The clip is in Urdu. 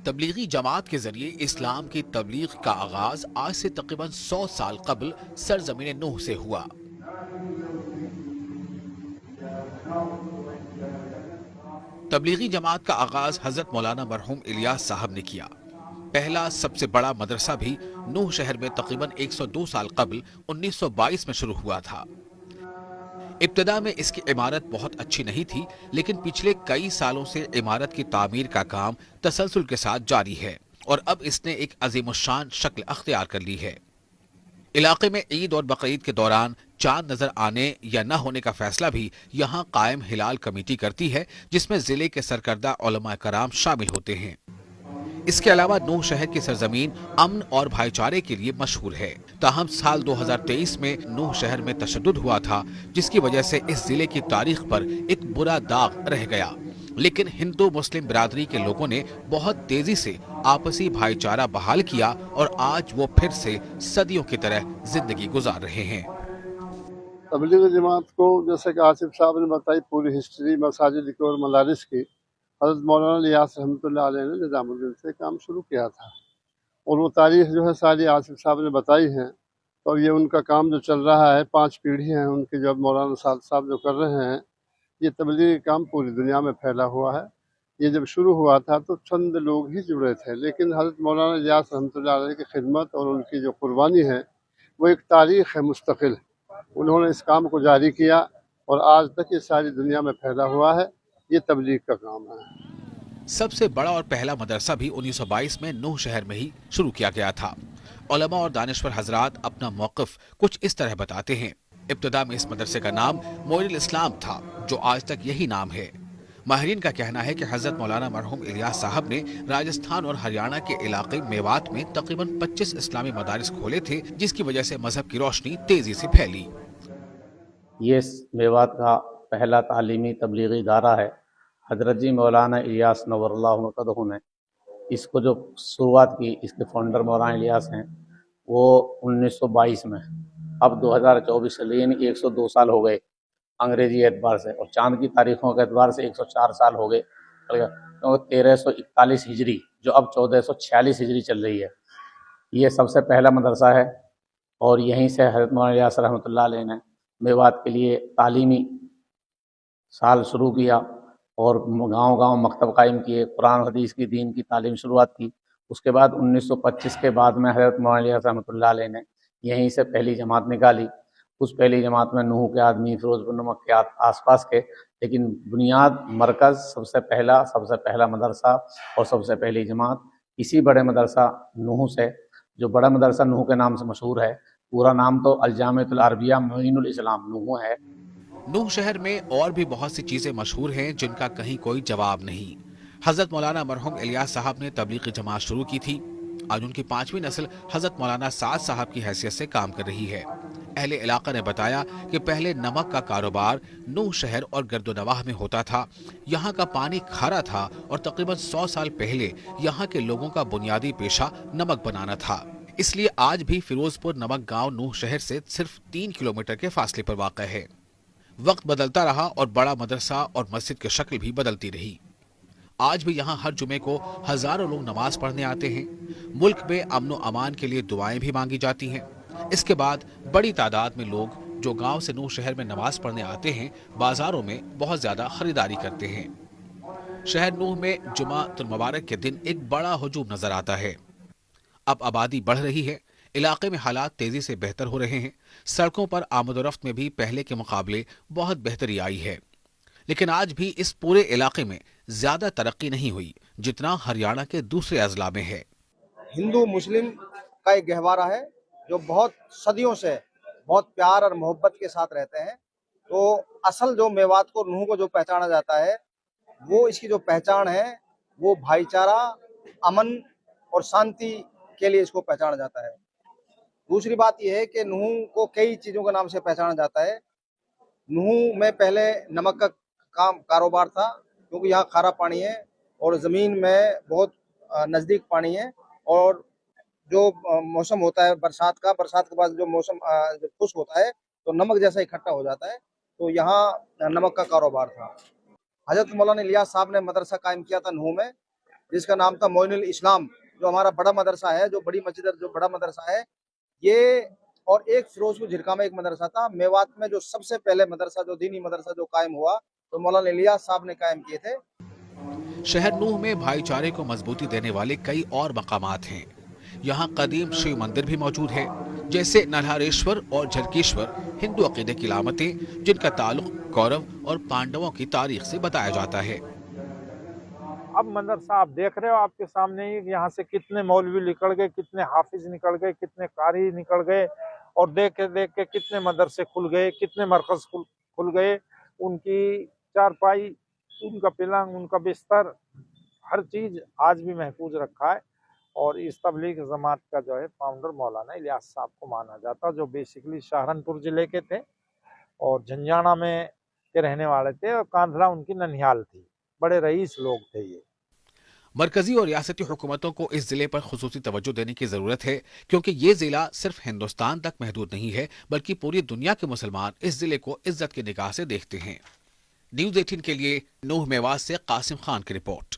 تبلیغی جماعت کے ذریعے اسلام کی تبلیغ کا آغاز آج سے تقریباً 100 سال قبل سرزمین نوح سے ہوا۔ تبلیغی جماعت کا آغاز حضرت مولانا مرحوم الیاس صاحب نے کیا۔ پہلا سب سے بڑا مدرسہ بھی نوح شہر میں تقریباً 102 سال قبل 1922 میں شروع ہوا تھا۔ ابتدا میں اس کی عمارت بہت اچھی نہیں تھی، لیکن پچھلے کئی سالوں سے عمارت کی تعمیر کا کام تسلسل کے ساتھ جاری ہے اور اب اس نے ایک عظیم الشان شکل اختیار کر لی ہے۔ علاقے میں عید اور بقرعید کے دوران چاند نظر آنے یا نہ ہونے کا فیصلہ بھی یہاں قائم ہلال کمیٹی کرتی ہے، جس میں ضلع کے سرکردہ علماء کرام شامل ہوتے ہیں۔ اس کے علاوہ نوح شہر کی سرزمین امن اور بھائی چارے کے لیے مشہور ہے، تاہم سال 2023 میں نوح شہر میں تشدد ہوا تھا، جس کی وجہ سے اس ضلع کی تاریخ پر ایک برا داغ رہ گیا، لیکن ہندو مسلم برادری کے لوگوں نے بہت تیزی سے آپسی بھائی چارہ بحال کیا اور آج وہ پھر سے صدیوں کی طرح زندگی گزار رہے ہیں۔ تبلیغ جماعت کو جیسے کہ آصف صاحب نے بتائی پوری ہسٹری مساجد کی اور مدارس کی، حضرت مولانا الیاس رحمۃ اللہ علیہ نے نظام الدین سے کام شروع کیا تھا، اور وہ تاریخ جو ہے ساری آصف صاحب نے بتائی ہے۔ تو یہ ان کا کام جو چل رہا ہے، 5 پیڑھی ہیں ان کی، جو اب مولانا صاحب جو کر رہے ہیں، یہ تبلیغی کام پوری دنیا میں پھیلا ہوا ہے۔ یہ جب شروع ہوا تھا تو چند لوگ ہی جڑے تھے، لیکن حضرت مولانا الیاس رحمۃ اللہ علیہ کی خدمت اور ان کی جو قربانی ہے وہ ایک تاریخ ہے مستقل۔ انہوں نے اس کام کو جاری کیا اور آج تک یہ ساری دنیا میں پھیلا ہوا ہے۔ یہ تبلیغ کا کام ہے۔ سب سے بڑا اور پہلا مدرسہ بھی 1922 میں نوح شہر میں ہی شروع کیا گیا تھا۔ علماء اور دانشور حضرات اپنا موقف کچھ اس طرح بتاتے ہیں۔ ابتدا میں اس مدرسے کا نام معین الاسلام تھا، جو آج تک یہی نام ہے۔ ماہرین کا کہنا ہے کہ حضرت مولانا مرحوم الیاس صاحب نے راجستھان اور ہریانہ کے علاقے میوات میں تقریباً 25 اسلامی مدارس کھولے تھے، جس کی وجہ سے مذہب کی روشنی تیزی سے پھیلی۔ یہ میوات کا پہلا تعلیمی تبلیغی ادارہ ہے۔ حضرت جی مولانا الیاس نور اللہ مرقدہ نے اس کو جو شروعات کی، اس کے فاؤنڈر مولانا الیاس ہیں، وہ 1922 میں، اب 2024 سے یعنی 102 سال ہو گئے انگریزی اعتبار سے، اور چاند کی تاریخوں کے اعتبار سے 104 سال ہو گئے، کیونکہ 1341 ہجری جو اب 1446 ہجری چل رہی ہے۔ یہ سب سے پہلا مدرسہ ہے، اور یہیں سے حضرت مولانا الیاس رحمۃ اللہ علیہ نے میوات کے لیے تعلیمی سال شروع کیا اور گاؤں گاؤں مکتب قائم کیے، قرآن حدیث کی دین کی تعلیم شروعات کی۔ اس کے بعد 1925 کے بعد میں حضرت مولانا الیاس رحمۃ اللہ علیہ نے یہیں سے پہلی جماعت نکالی۔ اس پہلی جماعت میں نوح کے آدمی، فیروز بن نمک کے آس پاس کے، لیکن بنیاد مرکز سب سے پہلا مدرسہ اور سب سے پہلی جماعت اسی بڑے مدرسہ نوح سے، جو بڑا مدرسہ نوح کے نام سے مشہور ہے۔ پورا نام تو الجامعۃ العربیہ معین الاسلام نوح ہے۔ نوح شہر میں اور بھی بہت سی چیزیں مشہور ہیں جن کا کہیں کوئی جواب نہیں۔ حضرت مولانا مرحوم الیاس صاحب نے تبلیغی جماعت شروع کی تھی۔ آج ان کی 5ویں نسل حضرت مولانا سعد صاحب کی حیثیت سے کام کر رہی ہے۔ اہل علاقہ نے بتایا کہ پہلے نمک کا کاروبار نوح شہر اور گرد و نواح میں ہوتا تھا۔ یہاں کا پانی کھارا تھا اور تقریباً 100 سال پہلے یہاں کے لوگوں کا بنیادی پیشہ نمک بنانا تھا۔ اس لیے آج بھی فیروز پور نمک گاؤں نوح شہر سے صرف 3 کلومیٹر کے فاصلے پر واقع ہے۔ وقت بدلتا رہا اور بڑا مدرسہ اور مسجد کی شکل بھی بدلتی رہی۔ آج بھی یہاں ہر جمعے کو ہزاروں لوگ نماز پڑھنے آتے ہیں۔ ملک میں امن و امان کے لیے دعائیں بھی مانگی جاتی ہیں۔ اس کے بعد بڑی تعداد میں لوگ جو گاؤں سے نوح شہر میں نماز پڑھنے آتے ہیں، بازاروں میں بہت زیادہ خریداری کرتے ہیں۔ شہر نوح میں جمعہ المبارک کے دن ایک بڑا ہجوم نظر آتا ہے۔ اب آبادی بڑھ رہی ہے، علاقے میں حالات تیزی سے بہتر ہو رہے ہیں، سڑکوں پر آمد و رفت میں بھی پہلے کے مقابلے بہت بہتری آئی ہے، لیکن آج بھی اس پورے علاقے میں زیادہ ترقی نہیں ہوئی جتنا ہریانہ کے دوسرے اضلاع میں ہے۔ ہندو مسلم کا ایک گہوارہ ہے جو بہت صدیوں سے بہت پیار اور محبت کے ساتھ رہتے ہیں۔ تو اصل جو میوات کو نوح کو جو پہچانا جاتا ہے، وہ اس کی جو پہچان ہے وہ بھائی چارہ، امن اور شانتی کے لیے اس کو پہچانا جاتا ہے۔ دوسری بات یہ ہے کہ نوح کو کئی چیزوں کے نام سے پہچانا جاتا ہے۔ نوح میں پہلے نمک کا کاروبار تھا، کیونکہ یہاں کھارا پانی ہے اور زمین میں بہت نزدیک پانی ہے، اور جو موسم ہوتا ہے برسات کے بعد جو موسم جب خشک ہوتا ہے تو نمک جیسا اکٹھا ہو جاتا ہے، تو یہاں نمک کا کاروبار تھا۔ حضرت مولانا الیاس صاحب نے مدرسہ قائم کیا تھا نوح میں، جس کا نام تھا موئن الاسلام، جو ہمارا بڑا مدرسہ ہے، جو بڑی مسجد جو بڑا مدرسہ ہے یہ، اور ایک فیروزپور جھرکا میں ایک مدرسہ تھا۔ میوات میں جو سب سے پہلے مدرسہ جو دینی مدرسہ جو قائم ہوا تو مولانا الیاس صاحب نے قائم کیے تھے۔ شہر نوح میں بھائی چارے کو مضبوطی دینے والے کئی اور مقامات ہیں۔ یہاں قدیم شیو مندر بھی موجود ہے، جیسے نلہاریشور اور جھرکیشور ہندو عقیدے کی علامتیں، جن کا تعلق کورو اور پانڈووں کی تاریخ سے بتایا جاتا ہے۔ اب مدرسہ آپ دیکھ رہے ہو آپ کے سامنے ہی، یہاں سے کتنے مولوی نکل گئے، کتنے حافظ نکل گئے، کتنے قاری نکل گئے، اور دیکھ کے کتنے مدرسے کھل گئے، کتنے مرکز کھل گئے۔ ان کی چارپائی، ان کا پلنگ، ان کا بستر، ہر چیز آج بھی محفوظ رکھا ہے۔ اور اس تبلیغ جماعت کا جو ہے فاؤنڈر مولانا الیاس صاحب کو مانا جاتا، جو بیسیکلی سہارنپور ضلع کے تھے اور جھنجھانا میں کے رہنے والے تھے، اور کاندھرا ان کی ننیال تھی، بڑے رئیس لوگ تھے یہ۔ مرکزی اور ریاستی حکومتوں کو اس ضلع پر خصوصی توجہ دینے کی ضرورت ہے، کیونکہ یہ ضلع صرف ہندوستان تک محدود نہیں ہے بلکہ پوری دنیا کے مسلمان اس ضلع کو عزت کی نگاہ سے دیکھتے ہیں۔ نیوز 18 کے لیے نوح میوات سے قاسم خان کی رپورٹ۔